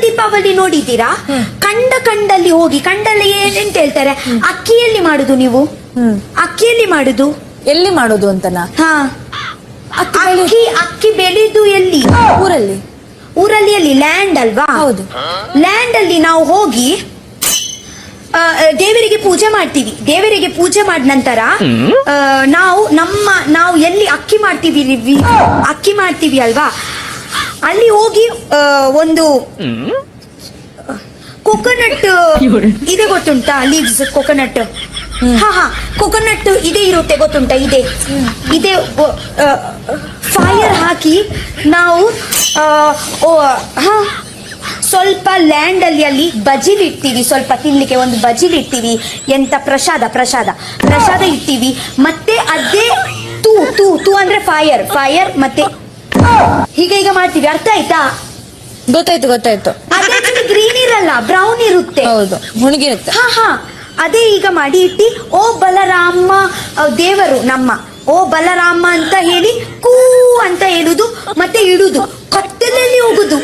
ದೀಪಾವಳಿ ನೋಡಿದ್ದೀರಾ? ಕಂಡಲ್ಲಿ ಹೋಗಿ ಕಂಡಲ್ಲಿ ಎಂತ ಹೇಳ್ತಾರೆ, ಅಕ್ಕಿಯಲ್ಲಿ ಮಾಡುದು ನೀವು, ಅಕ್ಕಿಯಲ್ಲಿ ಮಾಡುದು. ಎಲ್ಲಿ ಮಾಡೋದು ಅಂತನಾ? ಹಾ, ಅಕ್ಕಿ ಬೆಳೆದು ಎಲ್ಲಿ? ಊರಲ್ಲಿ ಎಲ್ಲಿ? ಲ್ಯಾಂಡ್ ಅಲ್ವಾ? ಹೌದು. ಲ್ಯಾಂಡ್ ಅಲ್ಲಿ ನಾವು ಹೋಗಿ ದೇವರಿಗೆ ಪೂಜೆ ಮಾಡ್ತೀವಿ. ದೇವರಿಗೆ ಪೂಜೆ ಮಾಡಿದ ನಂತರ ನಾವು ಎಲ್ಲಿ ಅಕ್ಕಿ ಮಾಡ್ತೀವಿ ಅಲ್ವಾ, ಅಲ್ಲಿ ಹೋಗಿ ಒಂದು ಕೊಕೊನಟ್ ಇದೆ ಗೊತ್ತುಂಟಾ? Leaves coconut. ಹಾ, ಕೊಕೊನಟ್ ಇರುತ್ತೆ ಗೊತ್ತುಂಟಾ? ಇದೆ ಫೈರ್ ಹಾಕಿ ನಾವು ಸ್ವಲ್ಪ ಲ್ಯಾಂಡ್ ಅಲ್ಲಿ ಬಜಿಲ್ ಇಡ್ತೀವಿ, ಸ್ವಲ್ಪ ತಿನ್ಲಿಕ್ಕೆ ಒಂದು ಬಜಿಲ್ ಇಡ್ತೀವಿ. ಎಂತ ಪ್ರಸಾದ ಇಡ್ತೀವಿ. ಮತ್ತೆ ಅದೇ ತೂ ಅಂದ್ರೆ ಫೈರ್ ಮತ್ತೆ ಹೀಗೆ ಮಾಡ್ತೀವಿ. ಅರ್ಥ ಆಯ್ತಾ? ಗೊತ್ತಾಯ್ತು. ಅದೇ ಗ್ರೀನ್ ಇರಲ್ಲ, ಬ್ರೌನ್ ಇರುತ್ತೆ. ಹೌದು, ಮುಳುಗಿರುತ್ತೆ. ಹಾ, ಅದೇ ಈಗ ಮಾಡಿ ಇಟ್ಟಿ, ಓ ಬಲರಾಮ ದೇವರು ನಮ್ಮ, ಓ ಬಲರಾಮ ಅಂತ ಹೇಳಿ ಕೂ ಅಂತ ಹೇಳುದು, ಮತ್ತೆ ಇಡುದು, ಕತ್ತಲಲ್ಲಿ ಹೋಗುದು.